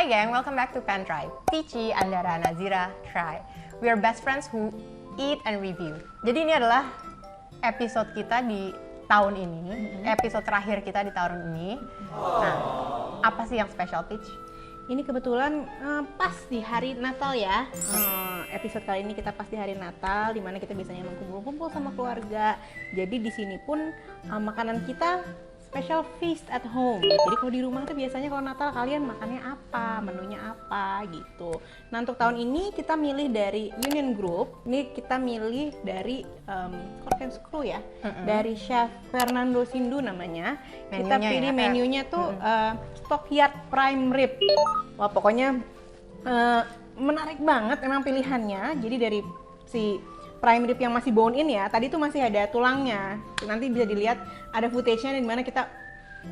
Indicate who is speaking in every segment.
Speaker 1: Hi gang, welcome back to Pen Tribe. Tici, Andara, Nazira, Try. We are best friends who eat and review. Jadi ini adalah episode kita di tahun ini, episode terakhir kita di tahun ini. Nah, apa sih yang special, Peach?
Speaker 2: Ini kebetulan pas di hari Natal ya. Episode kali ini kita pas di hari Natal, dimana kita biasanya kumpul-kumpul sama keluarga. Jadi di sini pun makanan kita special feast at home. Jadi kalau di rumah tuh biasanya kalau Natal kalian makannya apa, menunya apa gitu. Nah untuk tahun ini kita milih dari Union Group. Ini kita milih dari Cook and Screw ya, dari Chef Fernando Sindu namanya. Kita pilih menunya tuh Stockyard Prime Rib. Wah pokoknya menarik banget emang pilihannya. Jadi dari si prime rib yang masih bone in ya, tadi tuh masih ada tulangnya. Nanti bisa dilihat ada footage-nya di mana kita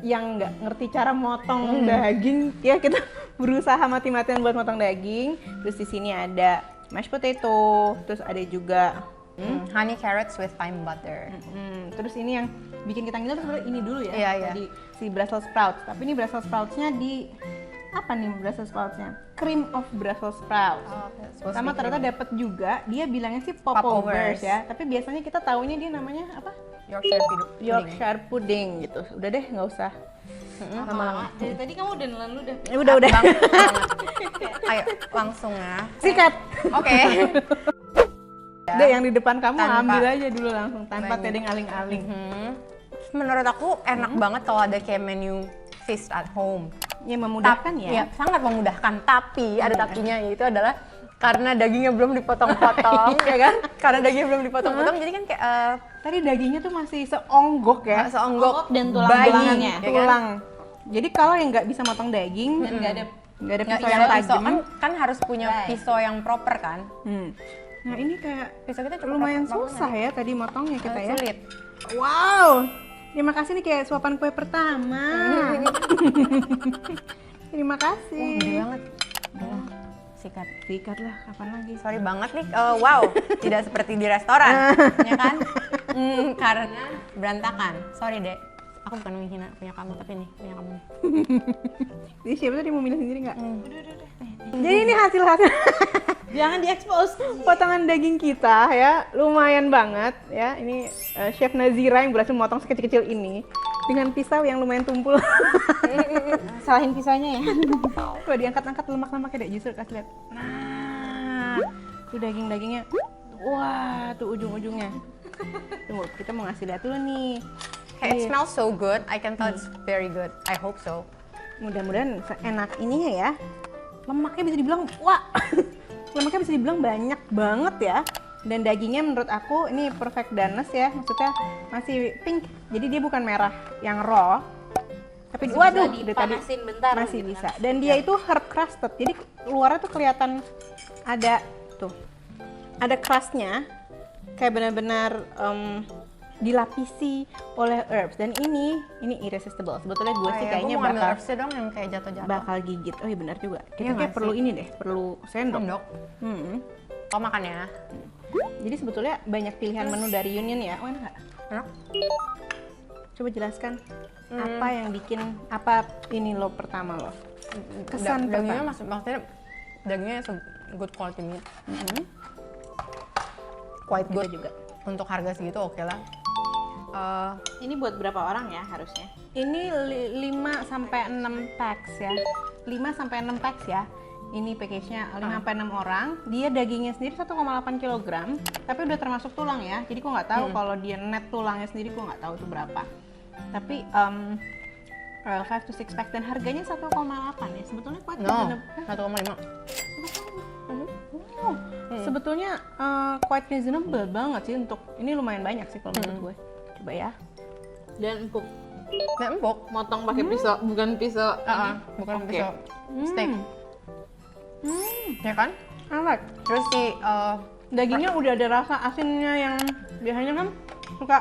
Speaker 2: yang nggak ngerti cara motong daging, ya kita berusaha mati-matian buat motong daging. Terus di sini ada mashed potato, terus ada juga
Speaker 1: honey carrots with thyme butter.
Speaker 2: Terus ini yang bikin kita ngiler sebenarnya ini dulu ya,
Speaker 1: Iya.
Speaker 2: si Brussels sprouts. Tapi ini Brussels sprouts-nya di apa nih Brussels sprouts-nya? Cream of Brussels sprouts. Sama ternyata dapat juga, dia bilangnya sih popovers ya. Tapi biasanya kita taunya dia namanya apa? Yorkshire pudding gitu. Udah deh, nggak usah lama-lama.
Speaker 3: Dari tadi kamu udah nelen udah.
Speaker 2: Udah.
Speaker 1: Ayo, langsung ya.
Speaker 2: Sikat.
Speaker 1: Oke.
Speaker 2: Deh, yang di depan kamu
Speaker 1: Tanpa-
Speaker 2: ambil aja dulu langsung tanpa tedeng aling-aling.
Speaker 1: Menurut aku enak banget kalau ada kayak menu feast at home.
Speaker 2: Ya memudahkan ya.
Speaker 1: Iya, sangat memudahkan. Tapi ada tapinya, yaitu adalah karena dagingnya belum dipotong-potong, ya kan? Karena dagingnya belum dipotong-potong, jadi kan kayak
Speaker 2: Tadi dagingnya tuh masih seonggok ya.
Speaker 1: seonggok
Speaker 3: dan
Speaker 1: bayi,
Speaker 3: tulang-tulangannya,
Speaker 1: ya kan?
Speaker 2: Tulang. Jadi kalau yang nggak bisa motong daging, nggak ada pisau yang tajam.
Speaker 1: Kan harus punya pisau yang proper kan?
Speaker 2: Nah ini kayak
Speaker 1: Pisau kita cukup
Speaker 2: lumayan
Speaker 1: proper
Speaker 2: susah
Speaker 1: banget.
Speaker 2: ya tadi motongnya kita ya.
Speaker 1: Sulit.
Speaker 2: Wow, terima kasih nih kayak suapan kue pertama. Terima kasih.
Speaker 1: Gede banget. Sikat.
Speaker 2: Sikat lah, kapan lagi?
Speaker 1: Sorry banget nih, wow, tidak seperti di restoran, ya kan? Karena berantakan. Sorry dek, aku bukan menghina punya kamu, tapi nih punya kamu.
Speaker 2: Jadi siapa tuh dia mau milih sendiri nggak? Udah. Jadi ini hasil-hasil
Speaker 3: Jangan diekspos.
Speaker 2: potongan daging kita ya, lumayan banget ya. Ini Chef Nazira yang berhasil memotong sekecil-kecil ini dengan pisau yang lumayan tumpul.
Speaker 3: Salahin pisaunya ya.
Speaker 2: Coba diangkat-angkat lemak-lemaknya deh, justru kasih lihat. Nah, tuh daging-dagingnya. Wah, tuh ujung-ujungnya. Tunggu, kita mau ngasih lihat dulu nih.
Speaker 1: Hey, it smells so good. I can tell it's very good. I hope so.
Speaker 2: Mudah-mudahan enak ininya ya. Lemaknya bisa dibilang, wah, lemaknya bisa dibilang banyak banget ya. Dan dagingnya menurut aku ini perfect doneness ya, maksudnya masih pink. Jadi dia bukan merah yang raw. Tapi
Speaker 3: Masih
Speaker 2: waduh,
Speaker 3: bisa
Speaker 2: dari tadi
Speaker 3: dipanasin bentar
Speaker 2: masih
Speaker 3: gitu
Speaker 2: bisa.
Speaker 3: kan.
Speaker 2: Dan dia itu herb crusted. Jadi luarnya tuh kelihatan ada tuh. Ada crustnya kayak benar-benar dilapisi oleh herbs. Dan ini irresistible. Sebetulnya gue sih kayaknya
Speaker 1: bakal dong yang kayak jatuh-jatuh.
Speaker 2: bakal gigit. Oh iya benar juga. Kita
Speaker 1: Iya
Speaker 2: kayak
Speaker 1: nggak
Speaker 2: perlu
Speaker 1: sih?
Speaker 2: ini deh, perlu sendok.
Speaker 1: Sendok.
Speaker 2: Hmm.
Speaker 1: Oh makan ya.
Speaker 2: Jadi sebetulnya banyak pilihan menu dari Union ya. Oh enak nggak?
Speaker 1: Enak.
Speaker 2: Coba jelaskan apa yang bikin apa ini lo pertama lo? Kesan
Speaker 1: Dagingnya
Speaker 2: pertama.
Speaker 1: maksudnya dagingnya good quality meat. Quite good
Speaker 2: Kita juga.
Speaker 1: Untuk harga segitu oke lah.
Speaker 3: Ini buat berapa orang ya harusnya?
Speaker 2: Ini 5 sampai 6 packs ya. 5 sampai 6 packs ya. Ini package-nya 5 sampai 6 orang. Dia dagingnya sendiri 1,8 kg, tapi udah termasuk tulang ya. Jadi gua nggak tahu kalau dia net tulangnya sendiri gua nggak tahu itu berapa. Tapi 5 to 6 pack dan harganya 1,8 ya. Sebetulnya kuat
Speaker 1: No, 1,5.
Speaker 2: Sebetulnya quite reasonable banget sih untuk ini lumayan banyak sih kalau menurut gue. Coba ya.
Speaker 3: Dan empuk.
Speaker 1: Nah, empuk.
Speaker 3: Motong pakai pisau, bukan pisau.
Speaker 1: Bukan
Speaker 3: Oke.
Speaker 1: pisau steak. Ya kan?
Speaker 2: Enak.
Speaker 1: Terus si
Speaker 2: Dagingnya udah ada rasa asinnya yang biasanya kan suka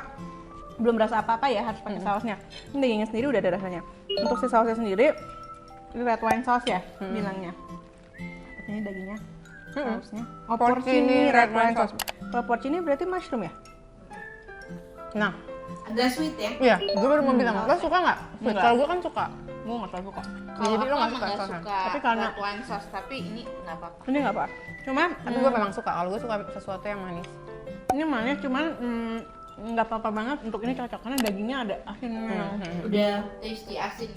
Speaker 2: belum rasa apa-apa ya, harus pakai sausnya. Ini dagingnya sendiri udah ada rasanya. Untuk si sausnya sendiri, ini red wine sauce ya bilangnya. Ini dagingnya, sausnya. Oh, porcini red wine sauce. Kalau porcini berarti mushroom ya?
Speaker 1: nah,
Speaker 3: Agak sweet ya.
Speaker 1: iya, gue baru mau bilang, lo suka nggak?
Speaker 2: Enggak.
Speaker 1: Kalau gue kan suka.
Speaker 2: Gue nggak terlalu suka.
Speaker 3: Kalau
Speaker 1: jadi
Speaker 3: aku
Speaker 1: lo nggak
Speaker 3: emang
Speaker 1: suka
Speaker 3: nggak
Speaker 1: sausnya.
Speaker 3: suka
Speaker 2: Tapi karena-
Speaker 3: ratuan sos, tapi ini nggak apa-apa.
Speaker 2: Ini nggak apa. Cuma
Speaker 1: Tapi gue memang suka, kalau gue suka sesuatu yang manis.
Speaker 2: ini manis, cuman nggak apa-apa banget untuk ini cocok karena dagingnya ada asinnya.
Speaker 3: Udah tasty asin.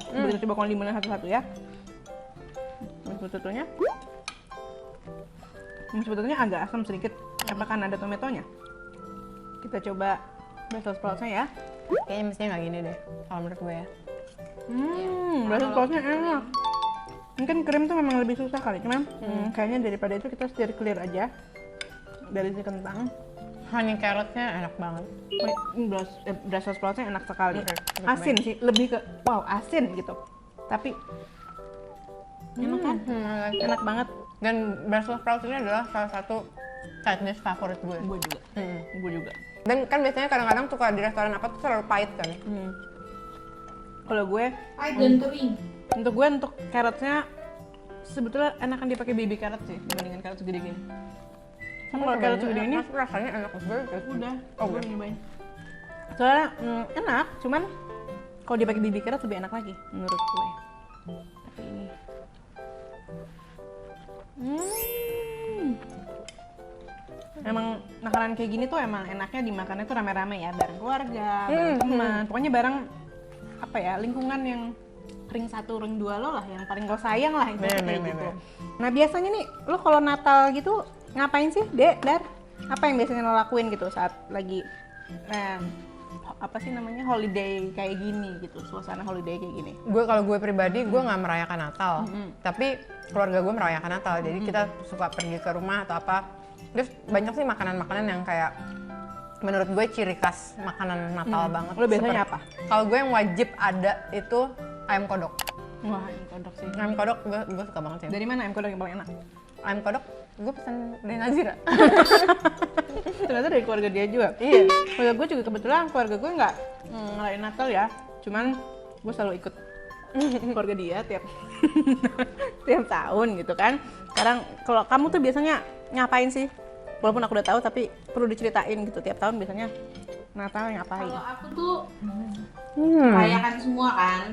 Speaker 2: Kita coba kondimennya satu-satu ya. Sebetulnya agak asam sedikit, apakah ada tomatonya? Kita coba Brussels sprouts-nya ya.
Speaker 1: Kayaknya mestinya nggak gini deh, kalau menurut gue ya.
Speaker 2: Brussels sprouts-nya enak. Mungkin krim tuh memang lebih susah kali, cuman kayaknya daripada itu kita stir clear aja dari si kentang.
Speaker 1: Honey carrotnya enak banget.
Speaker 2: Brussels sprouts-nya enak sekali.
Speaker 1: Oke,
Speaker 2: Asin sih, lebih ke wow asin gitu. Tapi enak kan? Enak banget.
Speaker 1: Dan Brussels sprouts ini adalah salah satu side dish favorit gue.
Speaker 2: Gue juga. Gue juga.
Speaker 1: Dan kan biasanya kadang-kadang suka di restoran apa tuh selalu pahit kan.
Speaker 2: Kalau gue,
Speaker 3: Pahit dan kering.
Speaker 2: untuk carrotnya sebetulnya enakan dipakai baby carrot sih dibandingkan carrot segede gini. Sama kalau carrot segede ini,
Speaker 1: rasanya enak banget.
Speaker 2: udah.
Speaker 1: Oh,
Speaker 2: gue
Speaker 1: udah.
Speaker 2: nyobain. Soalnya enak, cuman kalau dipakai baby carrot lebih enak lagi menurut gue. Tapi ini. Emang makanan kayak gini tuh emang enaknya dimakannya tuh rame-rame ya, bareng keluarga, bareng teman. Pokoknya bareng apa ya, lingkungan yang ring satu, ring dua lo lah, yang paling lo sayang lah itu kayak gitu.
Speaker 1: bener.
Speaker 2: Nah biasanya nih, lo kalau Natal gitu ngapain sih, Dek, Dar? Apa yang biasanya lo lakuin gitu saat lagi apa sih namanya holiday kayak gini gitu, suasana holiday kayak gini?
Speaker 1: Kalau gue pribadi, gue nggak merayakan Natal. Tapi keluarga gue merayakan Natal. Jadi kita suka pergi ke rumah atau apa. Terus banyak sih makanan-makanan yang kayak menurut gue ciri khas makanan Natal banget.
Speaker 2: Lo biasanya apa?
Speaker 1: Kalau gue yang wajib ada itu ayam kodok.
Speaker 2: Wah, ayam kodok sih.
Speaker 1: Ayam kodok gue suka banget sih.
Speaker 2: Dari mana ayam kodok yang paling enak?
Speaker 1: Ayam kodok gue pesen dari Nazira.
Speaker 2: Ternyata dari keluarga dia juga.
Speaker 1: Iya.
Speaker 2: Keluarga gue juga kebetulan keluarga gue nggak ngelain Natal ya. Cuman gue selalu ikut keluarga dia tiap tiap tahun gitu kan. Sekarang kalau kamu tuh biasanya ngapain sih? Walaupun aku udah tahu tapi perlu diceritain gitu, tiap tahun biasanya Natal ngapain?
Speaker 3: Kalau aku tuh merayakan semua kan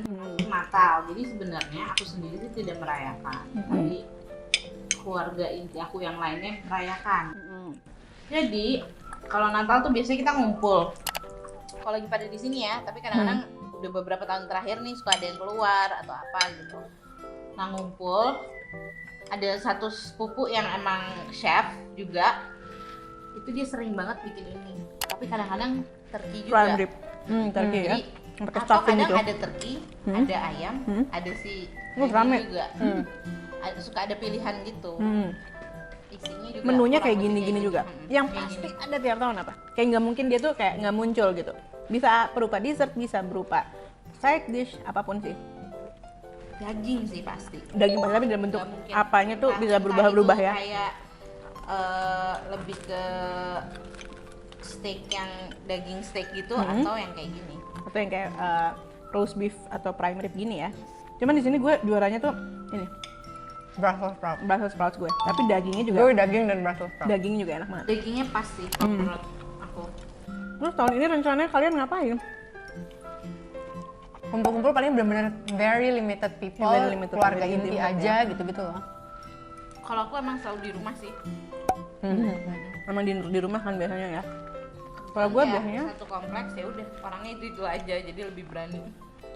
Speaker 3: Natal. Jadi sebenarnya aku sendiri sih tidak merayakan. Tapi keluarga inti aku yang lainnya merayakan. Jadi kalau Natal tuh biasanya kita ngumpul. Kalau lagi pada di sini ya, tapi kadang-kadang udah beberapa tahun terakhir nih suka ada yang keluar atau apa gitu. Nah ngumpul, ada satu sepupu yang emang chef juga. Itu dia sering banget bikin ini. Tapi kadang-kadang turkey juga.
Speaker 2: Prime rib. Turkey ya.
Speaker 3: Jadi,
Speaker 2: Pakai
Speaker 3: atau
Speaker 2: stuffing
Speaker 3: kadang
Speaker 2: gitu.
Speaker 3: ada turkey, ada ayam, ada si daging
Speaker 2: rame.
Speaker 3: juga. Suka ada pilihan gitu. Isinya juga
Speaker 2: Menunya
Speaker 3: kurang
Speaker 2: kayak
Speaker 3: lebih
Speaker 2: gini-gini
Speaker 3: gitu.
Speaker 2: juga. Yang
Speaker 3: Kayak
Speaker 2: pasti
Speaker 3: gini.
Speaker 2: ada tiap tahun apa? Kayak nggak mungkin dia tuh kayak nggak muncul gitu. Bisa berupa dessert, bisa berupa side dish, apapun sih.
Speaker 3: Daging sih pasti.
Speaker 2: Daging pasti, tapi dalam bentuk
Speaker 3: Nggak mungkin.
Speaker 2: apanya tuh
Speaker 3: Entah
Speaker 2: bisa
Speaker 3: itu
Speaker 2: berubah-berubah ya.
Speaker 3: Kayak lebih ke steak yang daging steak gitu atau yang kayak gini.
Speaker 2: Atau yang kayak roast beef atau prime rib gini ya. Cuman di sini gue juaranya tuh ini
Speaker 1: Brussels sprout.
Speaker 2: Brussels sprouts gue. Tapi dagingnya juga
Speaker 1: Gue daging dan Brussels sprout.
Speaker 2: dagingnya juga enak banget.
Speaker 3: Dagingnya pasti menurut aku.
Speaker 2: Terus tahun ini rencananya kalian ngapain?
Speaker 1: Kumpul-kumpul paling benar-benar very limited people,
Speaker 2: Very limited,
Speaker 1: keluarga
Speaker 2: very
Speaker 1: inti
Speaker 2: intimate
Speaker 1: aja gitu-gitu loh.
Speaker 3: Kalau aku emang selalu di rumah sih.
Speaker 2: Memang di rumah kan biasanya ya. Kalau gue
Speaker 3: Ya,
Speaker 2: biasanya,
Speaker 3: satu kompleks ya udah orangnya itu aja jadi lebih berani.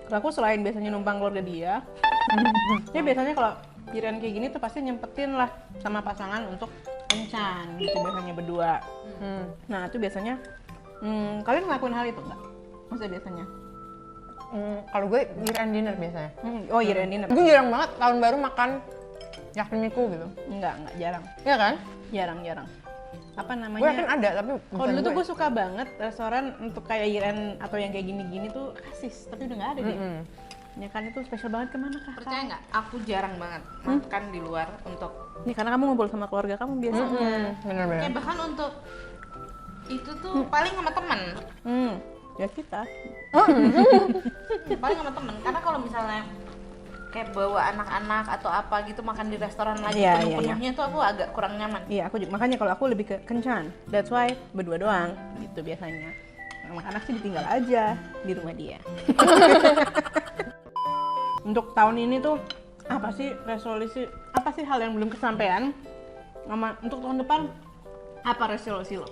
Speaker 2: kalau aku selain biasanya numpang keluarga dia, ya biasanya kalau kirain kayak gini tuh pasti nyempetin lah sama pasangan untuk kencan gitu biasanya berdua. Nah itu biasanya, kalian ngelakuin hal itu nggak? Maksudnya biasanya?
Speaker 1: Kalau gue year end dinner biasanya.
Speaker 2: Oh year end dinner?
Speaker 1: Gue jarang banget tahun baru makan yakiniku gitu.
Speaker 2: Enggak, jarang.
Speaker 1: Iya kan?
Speaker 2: Jarang. Apa
Speaker 1: Gue
Speaker 2: namanya?
Speaker 1: yakin ada tapi
Speaker 2: Kalau dulu tuh gue suka banget restoran untuk kayak year end atau yang kayak gini-gini tuh kasis, tapi udah nggak ada deh. Ya kan itu spesial banget kemana kak?
Speaker 3: Percaya nggak? Aku jarang banget makan di luar untuk
Speaker 2: Nih karena kamu ngumpul sama keluarga kamu biasanya.
Speaker 1: bener-bener.
Speaker 3: kayak bahkan untuk itu tuh paling sama temen.
Speaker 2: Ya kita.
Speaker 3: Paling sama temen. Karena kalau misalnya kayak bawa anak-anak atau apa gitu makan di restoran lagi
Speaker 2: Iya,
Speaker 3: penuh-penuhnya tuh aku agak kurang nyaman.
Speaker 2: Iya aku juga, makanya kalau aku lebih ke kencan. That's why berdua doang gitu biasanya. Anak-anak sih ditinggal aja di rumah dia. untuk tahun ini tuh apa sih resolusi, apa sih hal yang belum kesampaian, sama untuk tahun depan apa resolusi lo?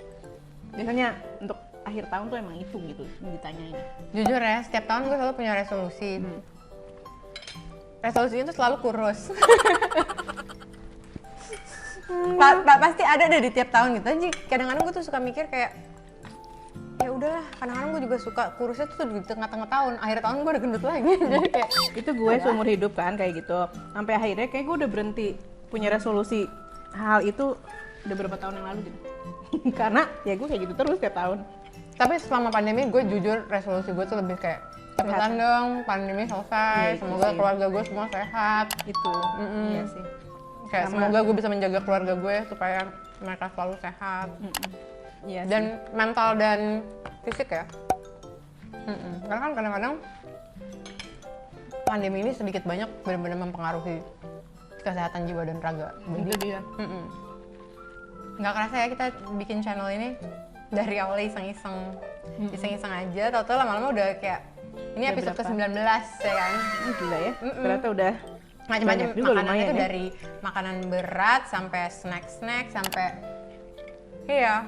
Speaker 2: Biasanya untuk akhir tahun tuh emang itu gitu yang ditanyain.
Speaker 1: Jujur ya, setiap tahun gue selalu punya resolusi. Resolusinya tuh selalu kurus. Pasti ada deh di tiap tahun gitu. Jadi kadang-kadang gue tuh suka mikir kayak ya udahlah, kadang-kadang gue juga suka kurusnya tuh di tengah-tengah tahun, akhir tahun gue udah gendut lagi. Jadi kayak
Speaker 2: Itu gue seumur hidup kan kayak gitu. Sampai akhirnya kayak gue udah berhenti punya resolusi hal itu udah berapa tahun yang lalu gitu. Karena ya gue kayak gitu terus tiap tahun.
Speaker 1: tapi selama pandemi gue jujur resolusi gue tuh lebih kayak cepetan dong pandemi selesai,
Speaker 2: Iya, itu
Speaker 1: semoga
Speaker 2: sih.
Speaker 1: keluarga gue semua sehat.
Speaker 2: Itu. Iya sih.
Speaker 1: Kayak
Speaker 2: Sama-
Speaker 1: semoga gue bisa menjaga keluarga gue supaya mereka selalu sehat.
Speaker 2: Iya
Speaker 1: Dan mental dan fisik ya. Karena kan kadang-kadang pandemi ini sedikit banyak benar-benar mempengaruhi kesehatan jiwa dan raga.
Speaker 2: itu dia.
Speaker 1: Nggak kerasa ya kita bikin channel ini dari awalnya iseng-iseng aja, tau-tau lama-lama udah kayak ini
Speaker 2: Udah
Speaker 1: episode
Speaker 2: berapa?
Speaker 1: ke-19 ya kan.
Speaker 2: Gila ya. Ternyata udah
Speaker 1: Macam-macam
Speaker 2: banyak juga
Speaker 1: makanannya
Speaker 2: lumayan
Speaker 1: tuh
Speaker 2: ya.
Speaker 1: dari makanan berat sampai snack-snack sampai iya.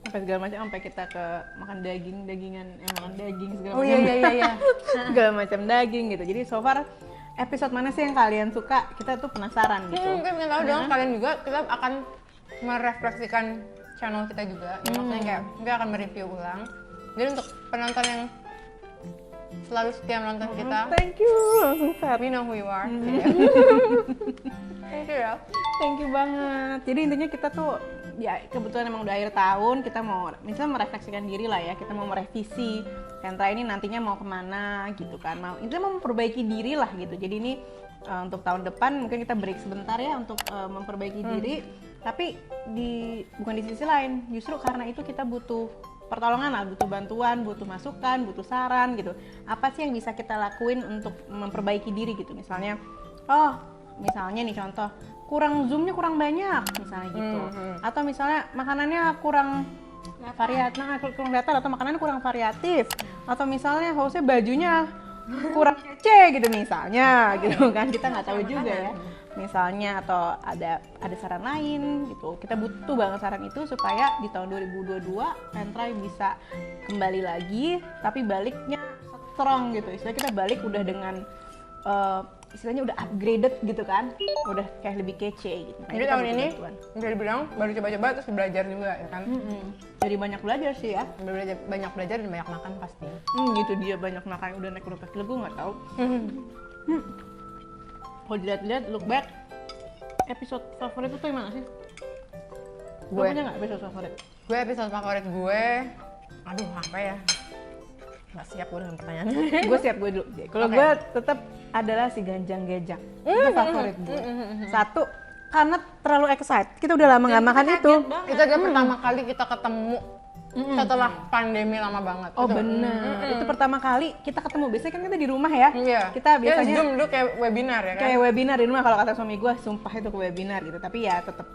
Speaker 2: sampai segala macam, sampai kita ke makan dagingan makan daging segala
Speaker 1: Oh
Speaker 2: macam.
Speaker 1: iya.
Speaker 2: Segala macam daging gitu. Jadi so far episode mana sih yang kalian suka? Kita tuh penasaran gitu.
Speaker 1: Gue pengen tahu dong kalian juga, kita akan merefleksikan channel kita juga. Ya, maksudnya kayak kita akan mereview ulang. Jadi untuk penonton yang selalu setia menonton kita,
Speaker 2: Thank you, langsung sad.
Speaker 1: we know who you are. Thank you ya.
Speaker 2: Thank you banget. Jadi intinya kita tuh ya kebetulan emang udah akhir tahun, kita mau misalnya merefleksikan diri lah ya, kita mau merevisi Sentra ini nantinya mau kemana gitu kan, intinya mau memperbaiki diri lah gitu. Jadi ini untuk tahun depan mungkin kita break sebentar ya untuk memperbaiki diri, tapi bukan di sisi lain, justru karena itu kita butuh pertolongan lah, butuh bantuan, butuh masukan, butuh saran gitu. Apa sih yang bisa kita lakuin untuk memperbaiki diri gitu, misalnya misalnya nih contoh, kurang zoomnya kurang banyak misalnya gitu, atau misalnya makanannya kurang kurang datar, atau makanannya kurang variatif, atau misalnya hostnya bajunya kurang kece gitu misalnya gitu kan, kita nggak tahu juga ya misalnya, atau ada saran lain gitu. Kita butuh banget saran itu supaya di tahun 2022 Pentrai bisa kembali lagi, tapi baliknya strong gitu, istilahnya kita balik udah dengan istilahnya udah upgraded gitu kan, udah kayak lebih kece gitu. Nah,
Speaker 1: Jadi
Speaker 2: kita
Speaker 1: tahun
Speaker 2: butuh
Speaker 1: ini
Speaker 2: bantuan.
Speaker 1: bisa dibilang baru coba-coba terus belajar juga ya kan.
Speaker 2: Jadi banyak belajar sih ya.
Speaker 1: Banyak belajar dan banyak makan pasti.
Speaker 2: Gitu dia, banyak makan, udah naik berapa kilo gue nggak tahu. Kalau dilihat-lihat look back, episode favorit itu yang mana sih? Gue
Speaker 1: Gue.
Speaker 2: punya nggak episode favorit?
Speaker 1: Gue episode favorit gue, aduh apa ya? Nggak siap gue dengan pertanyaannya.
Speaker 2: Gue siap, gue dulu. Kalau
Speaker 1: Oke.
Speaker 2: gue tetap adalah si Ganjang Gejang. Itu favorit gue. Satu, karena terlalu excited. Kita udah lama nggak makan itu.
Speaker 1: Itu adalah pertama kali kita ketemu setelah pandemi lama banget.
Speaker 2: Oh
Speaker 1: Itu.
Speaker 2: bener, itu pertama kali kita ketemu. Biasanya kan kita di rumah ya.
Speaker 1: Iya.
Speaker 2: Kita biasanya
Speaker 1: Zoom dulu kayak webinar ya kan.
Speaker 2: kayak webinar di rumah, kalau kata suami gue, sumpah itu ke webinar gitu. Tapi ya tetap,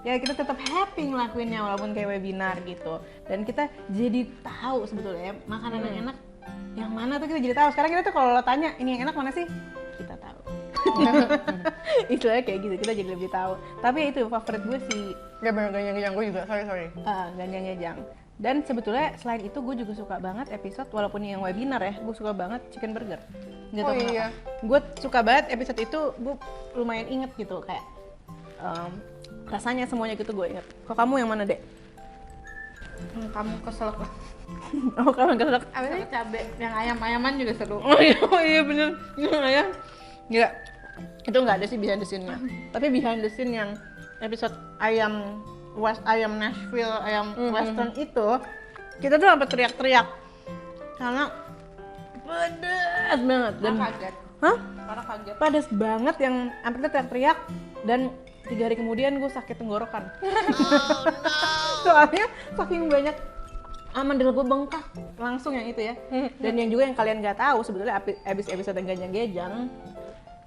Speaker 2: ya kita tetap happy ngelakuinnya walaupun kayak webinar gitu. Dan kita jadi tahu sebetulnya ya, makanan yang enak yang mana tuh kita jadi tahu. Sekarang kita tuh kalau lo tanya ini yang enak mana sih, kita tahu. Istilahnya kayak gitu, kita jadi lebih tahu. Tapi itu favorit gue sih
Speaker 1: Gak bener ganjang gue juga, sorry.
Speaker 2: Ganjang-ganjang. Dan sebetulnya selain itu gue juga suka banget episode, walaupun yang webinar ya, gue suka banget chicken burger. Nggak tahu
Speaker 1: Oh
Speaker 2: kenapa.
Speaker 1: iya.
Speaker 2: Gue suka banget episode itu, gue lumayan inget gitu kayak rasanya semuanya gitu gue inget. Kok kamu yang mana, Dek?
Speaker 3: Kamu kesel
Speaker 2: Oh, kamu kesel.
Speaker 3: sama cabe, yang ayam-ayaman juga seru.
Speaker 2: Oh iya bener, ayam. Gila, itu nggak ada sih behind the scene-nya. Tapi behind the scene yang episode ayam Nashville, ayam Western itu, kita tuh sampai teriak-teriak karena pedas banget dan
Speaker 3: Kaget.
Speaker 2: hah?
Speaker 3: Karena kaget.
Speaker 2: Pedas banget yang sampai kita teriak-teriak, dan 3 hari kemudian gue sakit tenggorokan. Soalnya saking banyak amandel gue bengkak langsung yang itu ya. Dan yang juga yang kalian nggak tahu sebetulnya abis episode Ganjang-Gejang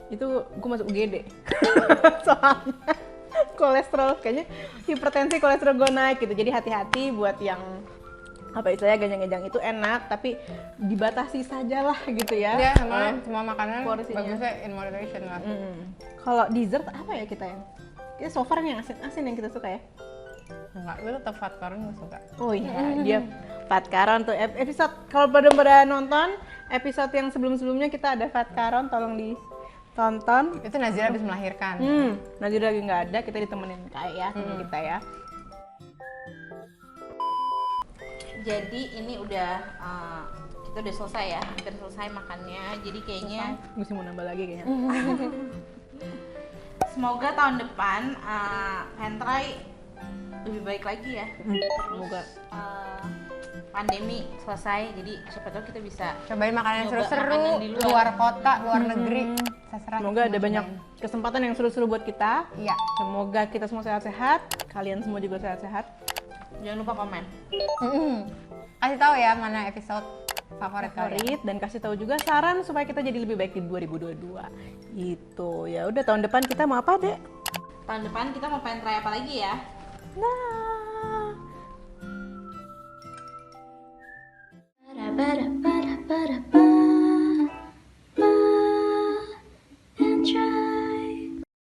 Speaker 2: itu gue masuk UGD. Soalnya kolesterol, kayaknya hipertensi, kolesterol gue naik gitu. Jadi hati-hati buat yang apa istilahnya ganjang-ganjang itu enak tapi dibatasi sajalah gitu ya.
Speaker 1: Ya, semua makanan
Speaker 2: porsinya.
Speaker 1: bagusnya in moderation lah.
Speaker 2: Kalau dessert apa ya kita yang? Kita so far yang asin-asin yang kita suka ya.
Speaker 1: Enggak, gue tetap fat karena gue suka.
Speaker 2: Oh iya, dia Fat Caron tuh episode kalau pada nonton episode yang sebelum-sebelumnya kita ada Fat Caron, tolong ditonton.
Speaker 1: Itu Nazira habis melahirkan.
Speaker 2: Nazira lagi nggak ada, kita ditemenin Kak sama kita ya.
Speaker 3: Jadi ini udah kita udah selesai ya, hampir selesai makannya. Jadi kayaknya
Speaker 2: Gue sih mau nambah lagi kayaknya.
Speaker 3: semoga tahun depan Pentry lebih baik lagi ya.
Speaker 2: Semoga.
Speaker 3: Pandemi selesai, jadi siapa tahu kita bisa
Speaker 1: Cobain makanan yang
Speaker 3: nyoba
Speaker 1: seru-seru,
Speaker 3: makanan di
Speaker 1: luar kota, luar negeri. Terserah.
Speaker 2: Semoga ada banyak kesempatan yang seru-seru buat kita.
Speaker 1: Iya.
Speaker 2: Semoga kita semua sehat-sehat, kalian semua juga sehat-sehat.
Speaker 3: jangan lupa komen.
Speaker 1: Kasih tahu ya mana episode favorit kalian.
Speaker 2: Dan kasih tahu juga saran supaya kita jadi lebih baik di 2022. Gitu. Ya udah tahun depan kita mau apa, Dek?
Speaker 3: Tahun depan kita mau Pentry apa lagi ya?
Speaker 2: Nah.
Speaker 4: Ba-da-ba-da-ba.